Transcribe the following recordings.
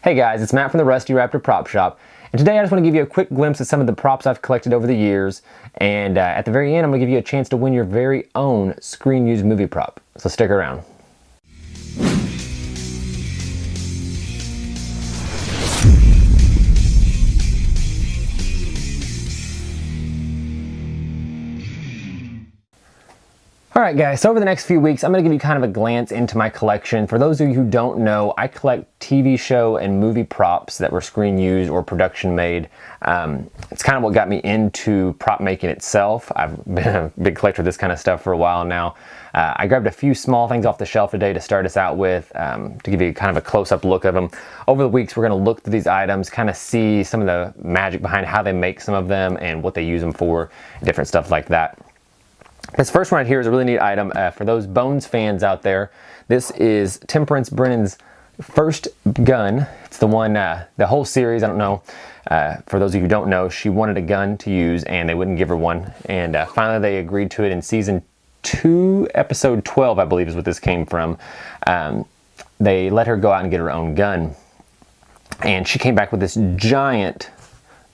Hey guys, it's Matt from the Rusty Raptor Prop Shop, and today I just want to give you a quick glimpse of some of the props I've collected over the years, and at the very end I'm going to give you a chance to win your very own screen-used movie prop, so stick around. Alright guys, so over the next few weeks I'm going to give you kind of a glance into my collection. For those of you who don't know, I collect TV show and movie props that were screen used or production made. It's kind of what got me into prop making itself. I've been a big collector of this kind of stuff for a while now. I grabbed a few small things off the shelf today to start us out with, to give you kind of a close-up look of them. Over the weeks we're going to look through these items, kind of see some of the magic behind how they make some of them and what they use them for, different stuff like that. This first one right here is a really neat item for those Bones fans out there. This is Temperance Brennan's first gun. It's the one, the whole series, I don't know. For those of you who don't know, she wanted a gun to use and they wouldn't give her one. And finally they agreed to it in season 2, episode 12, I believe is what this came from. They let her go out and get her own gun. And she came back with this giant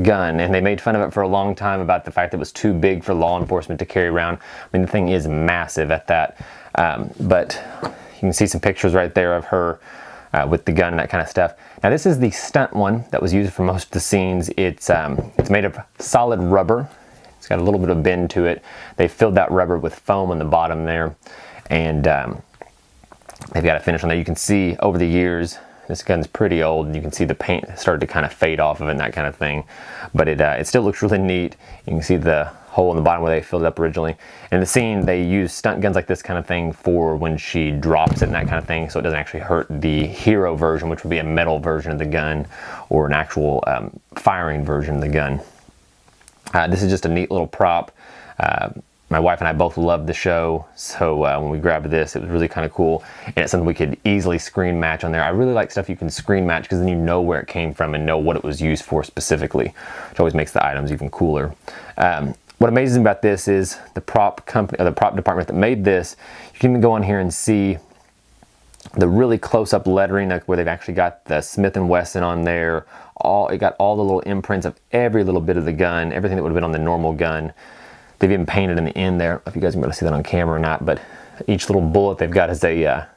gun, and they made fun of it for a long time about the fact that it was too big for law enforcement to carry around. I mean, the thing is massive at that, but you can see some pictures right there of her with the gun and that kind of stuff. Now this is the stunt one that was used for most of the scenes. It's made of solid rubber. It's got a little bit of bend to it. They filled that rubber with foam on the bottom there, and they've got a finish on there. You can see over the years, this gun's pretty old, and you can see the paint started to kind of fade off of it and that kind of thing. But it still looks really neat. You can see the hole in the bottom where they filled it up originally. In the scene, they use stunt guns like this kind of thing for when she drops it and that kind of thing, so it doesn't actually hurt the hero version, which would be a metal version of the gun, or an actual firing version of the gun. This is just a neat little prop. My wife and I both love the show, so when we grabbed this, it was really kind of cool, and it's something we could easily screen match on there. I really like stuff you can screen match because then you know where it came from and know what it was used for specifically, which always makes the items even cooler. What amazes me about this is the prop company, or the prop department that made this. You can even go on here and see the really close-up lettering, like where they've actually got the Smith & Wesson on there. It got all the little imprints of every little bit of the gun, everything that would have been on the normal gun. They've even painted in the end there. I don't know if you guys are able to see that on camera or not, but each little bullet they've got is a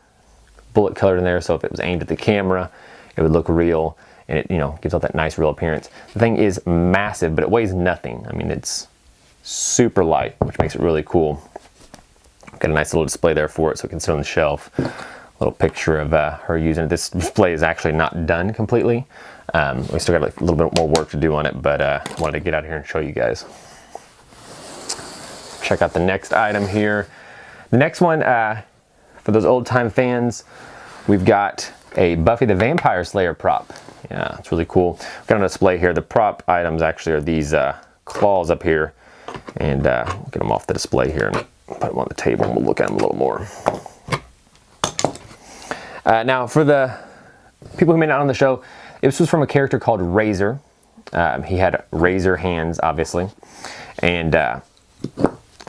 bullet colored in there, so if it was aimed at the camera, it would look real, and it, you know, gives out that nice real appearance. The thing is massive, but it weighs nothing. I mean, it's super light, which makes it really cool. Got a nice little display there for it, so it can sit on the shelf. Little picture of her using it. This display is actually not done completely. We still got like a little bit more work to do on it, but wanted to get out here and show you guys. Check out the next item here. The next one, for those old time fans, we've got a Buffy the Vampire Slayer prop. Yeah, it's really cool. We've got on display here. The prop items actually are these claws up here, and we'll get them off the display here and put them on the table, and we'll look at them a little more. Now, for the people who may not know the show, this was from a character called Razor. He had razor hands, obviously, and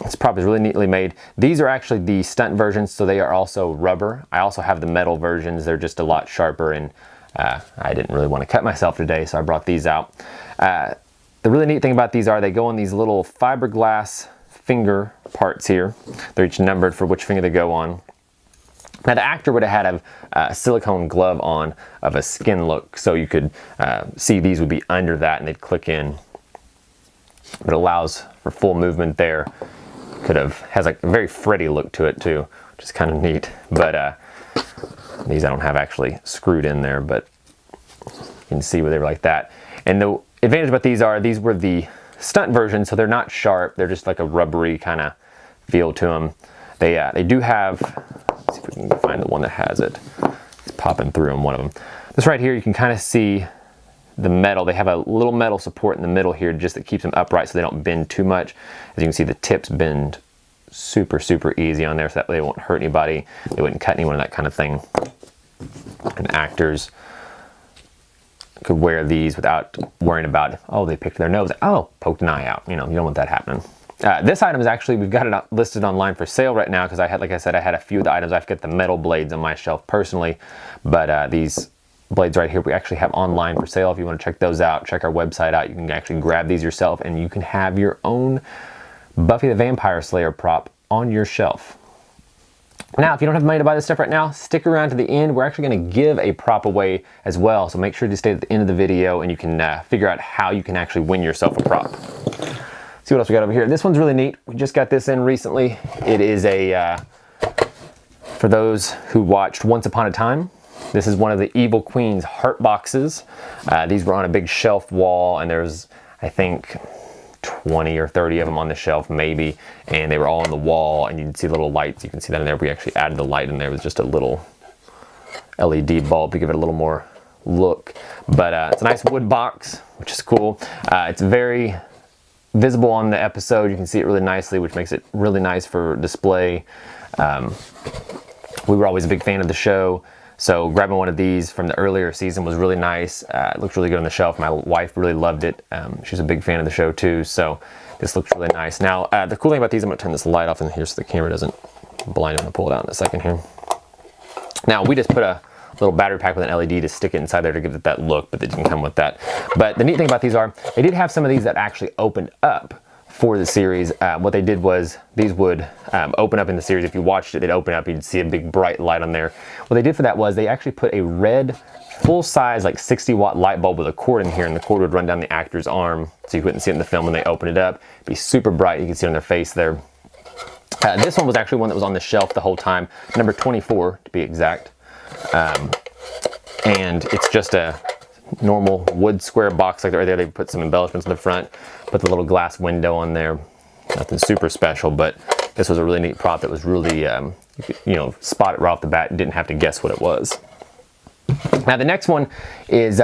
this prop is really neatly made. These are actually the stunt versions, so they are also rubber. I also have the metal versions. They're just a lot sharper, and I didn't really want to cut myself today, so I brought these out. The really neat thing about these are they go on these little fiberglass finger parts here. They're each numbered for which finger they go on. Now the actor would have had a silicone glove on of a skin look, so you could see these would be under that and they'd click in. But it allows for full movement there. Has like a very Freddy look to it too, which is kind of neat. But these I don't have actually screwed in there, but you can see where they were like that. And the advantage about these were the stunt version, so they're not sharp. They're just like a rubbery kind of feel to them. They do have, let's see if we can find the one that has it. It's popping through on one of them. This right here, you can kind of see the metal. They have a little metal support in the middle here just that keeps them upright so they don't bend too much. As you can see, the tips bend super easy on there, so that way they won't hurt anybody. They wouldn't cut anyone, that kind of thing. And actors could wear these without worrying about, oh, they picked their nose, oh, poked an eye out. You know, you don't want that happening. This item is actually, we've got it listed online for sale right now because I had, like I said, I had a few of the items. I've got the metal blades on my shelf personally, but these blades right here we actually have online for sale. If you want to check those out, check our website out. You can actually grab these yourself and you can have your own Buffy the Vampire Slayer prop on your shelf. Now, if you don't have money to buy this stuff right now, stick around to the end. We're actually going to give a prop away as well, so make sure to stay at the end of the video and you can figure out how you can actually win yourself a prop. See what else we got over here. This one's really neat. We just got this in recently. It is a, for those who watched Once Upon a Time, this is one of the Evil Queen's heart boxes. These were on a big shelf wall, and there's, I think, 20 or 30 of them on the shelf maybe, and they were all on the wall, and you can see little lights. You can see that in there. We actually added the light in there with just a little LED bulb to give it a little more look. But it's a nice wood box, which is cool. It's very visible on the episode. You can see it really nicely, which makes it really nice for display. We were always a big fan of the show, so grabbing one of these from the earlier season was really nice. It looks really good on the shelf. My wife really loved it. She's a big fan of the show too, so this looks really nice. Now, the cool thing about these, I'm going to turn this light off in here so the camera doesn't blind. I'm going to pull it out in a second here. Now, we just put a little battery pack with an LED to stick it inside there to give it that look, but it didn't come with that. But the neat thing about these are, they did have some of these that actually opened up for the series. What they did was these would open up in the series. If you watched it, they'd open up, you'd see a big bright light on there. What they did for that was they actually put a red full-size like 60-watt light bulb with a cord in here, and the cord would run down the actor's arm so you couldn't see it in the film when they open it up. It'd be super bright. You can see it on their face there. This one was actually one that was on the shelf the whole time, number 24 to be exact. And it's just a normal wood square box like right there. They put some embellishments in the front, put the little glass window on there. Nothing super special, but this was a really neat prop that was really, you could, spot it right off the bat and didn't have to guess what it was. Now the next one is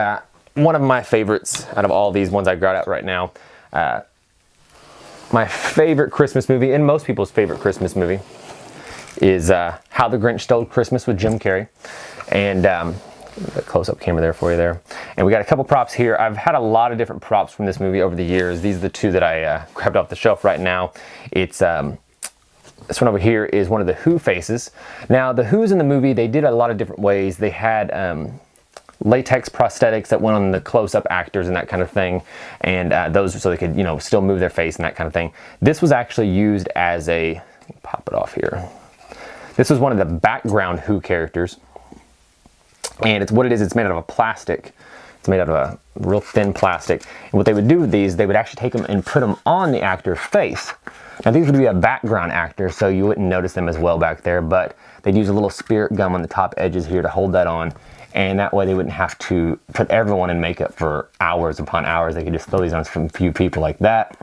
one of my favorites out of all these ones I got out right now. My favorite Christmas movie, and most people's favorite Christmas movie, is How the Grinch Stole Christmas with Jim Carrey. And a close-up camera there for you there. And we got a couple props here. I've had a lot of different props from this movie over the years. These are the two that I grabbed off the shelf right now. It's this one over here is one of the Who faces. Now the Who's in the movie, they did it a lot of different ways. They had latex prosthetics that went on the close-up actors and that kind of thing, and those so they could still move their face and that kind of thing. This was actually used as a, pop it off here. This was one of the background Who characters. And it's what it is, it's made out of a plastic. It's made out of a real thin plastic. And what they would do with these, they would actually take them and put them on the actor's face. Now these would be a background actor, so you wouldn't notice them as well back there, but they'd use a little spirit gum on the top edges here to hold that on. And that way they wouldn't have to put everyone in makeup for hours upon hours. They could just throw these on from a few people like that.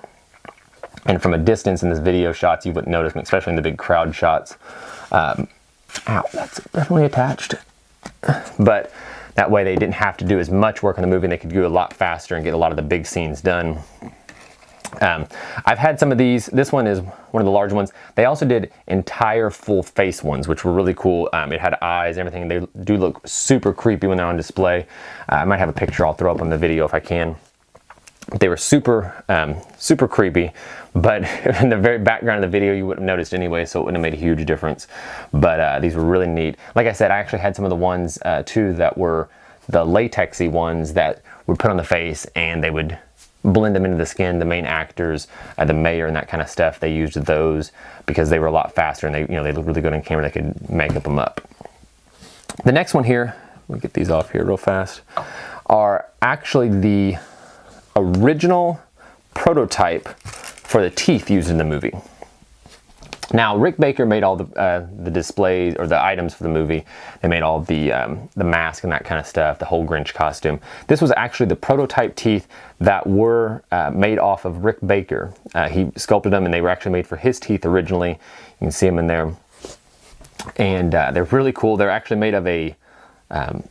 And from a distance in this video shots, you wouldn't notice them, especially in the big crowd shots. Ow, that's definitely attached. But that way they didn't have to do as much work on the movie, and they could go a lot faster and get a lot of the big scenes done. I've had some of these. This one is one of the large ones. They also did entire full face ones, which were really cool. It had eyes and everything. They do look super creepy when they're on display. I might have a picture I'll throw up on the video if I can. They were super, super creepy, but in the very background of the video you wouldn't have noticed anyway, so it wouldn't have made a huge difference. But these were really neat. Like I said, I actually had some of the ones too that were the latexy ones that would put on the face, and they would blend them into the skin. The main actors, the mayor and that kind of stuff, they used those because they were a lot faster, and they looked really good on camera. They could make them up. The next one here, let me get these off here real fast, are actually the original prototype for the teeth used in the movie. Now, Rick Baker made all the displays or the items for the movie. They made all the mask and that kind of stuff, the whole Grinch costume. This was actually the prototype teeth that were made off of Rick Baker. He sculpted them, and they were actually made for his teeth originally. You can see them in there. And they're really cool. They're actually made of a,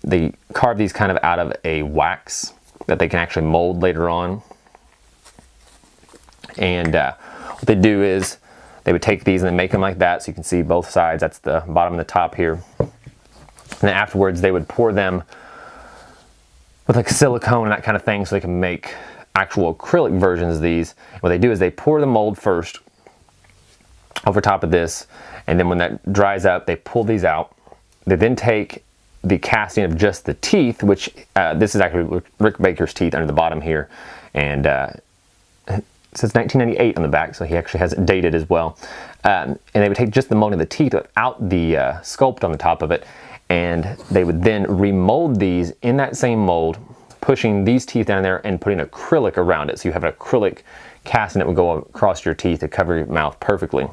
they carve these kind of out of a wax that they can actually mold later on. And what they do is they would take these and then make them like that, so you can see both sides. That's the bottom and the top here. And then afterwards they would pour them with like silicone and that kind of thing so they can make actual acrylic versions of these. And what they do is they pour the mold first over top of this, and then when that dries up they pull these out. They then take the casting of just the teeth, which this is actually Rick Baker's teeth under the bottom here, and it says 1998 on the back, so he actually has it dated as well. And they would take just the molding of the teeth without the sculpt on the top of it, and they would then remold these in that same mold, pushing these teeth down there and putting acrylic around it. So you have an acrylic casting that would go across your teeth to cover your mouth perfectly.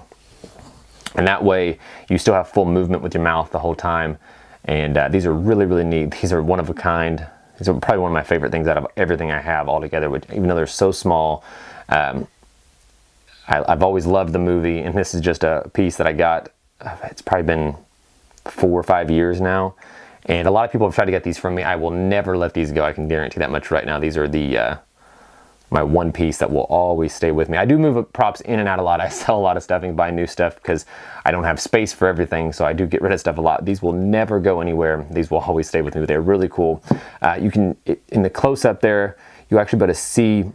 And that way you still have full movement with your mouth the whole time. And these are really, really neat. These are one of a kind. These are probably one of my favorite things out of everything I have altogether, which, even though they're so small. I've always loved the movie, and this is just a piece that I got. It's probably been 4 or 5 years now. And a lot of people have tried to get these from me. I will never let these go. I can guarantee that much right now. These are the my one piece that will always stay with me. I do move props in and out a lot. I sell a lot of stuff and buy new stuff because I don't have space for everything, so I do get rid of stuff a lot. These will never go anywhere. These will always stay with me. They're really cool. You can, in the close-up there, you actually be able to see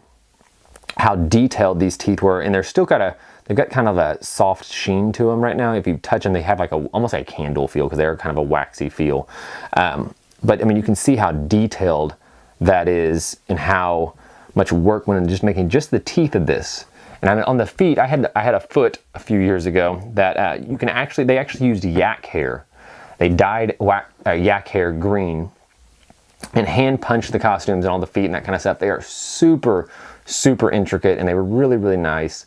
how detailed these teeth were, and they're still they've got kind of a soft sheen to them right now. If you touch them, they have like almost like a candle feel, because they're kind of a waxy feel. But I mean, you can see how detailed that is and how much work went into just making just the teeth of this. And I mean, on the feet, I had a foot a few years ago that they actually used yak hair. They dyed yak hair green and hand punched the costumes and all the feet and that kind of stuff. They are super, super intricate, and they were really, really nice.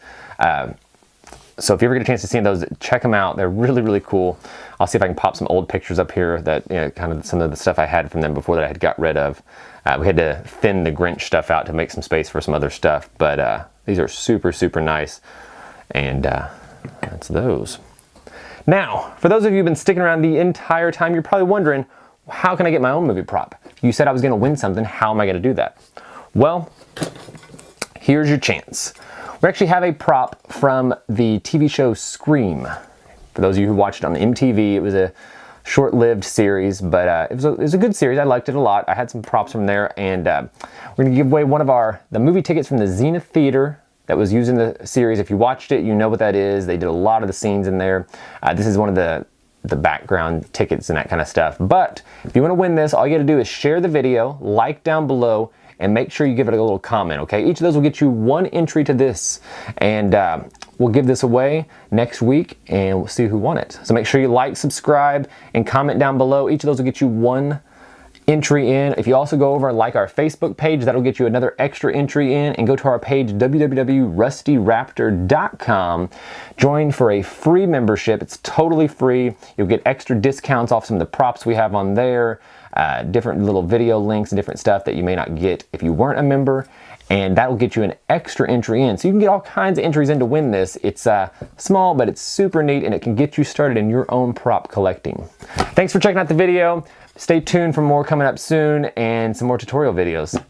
So if you ever get a chance to see those, check them out. They're really, really cool. I'll see if I can pop some old pictures up here that, you know, kind of some of the stuff I had from them before that I had got rid of. We had to thin the Grinch stuff out to make some space for some other stuff, but these are super, super nice. And that's those. Now, for those of you who've been sticking around the entire time, you're probably wondering, how can I get my own movie prop? You said I was gonna win something. How am I gonna do that? Well, here's your chance. We actually have a prop from the TV show Scream. For those of you who watched it on MTV, it was a short-lived series, but it was a good series. I liked it a lot. I had some props from there, and we're gonna give away one of the movie tickets from the Zenith Theater that was used in the series. If you watched it, you know what that is. They did a lot of the scenes in there. This is one of the background tickets and that kind of stuff. But if you want to win this, all you got to do is share the video, like down below, and make sure you give it a little comment, okay? Each of those will get you one entry to this, and we'll give this away next week, and we'll see who won it. So make sure you like, subscribe, and comment down below. Each of those will get you one entry in. If you also go over and like our Facebook page, that'll get you another extra entry in, and go to our page, www.rustyraptor.com. Join for a free membership. It's totally free. You'll get extra discounts off some of the props we have on there, different little video links and different stuff that you may not get if you weren't a member, and that will get you an extra entry in. So you can get all kinds of entries in to win this. It's small, but it's super neat, and it can get you started in your own prop collecting. Thanks for checking out the video. Stay tuned for more coming up soon, and some more tutorial videos.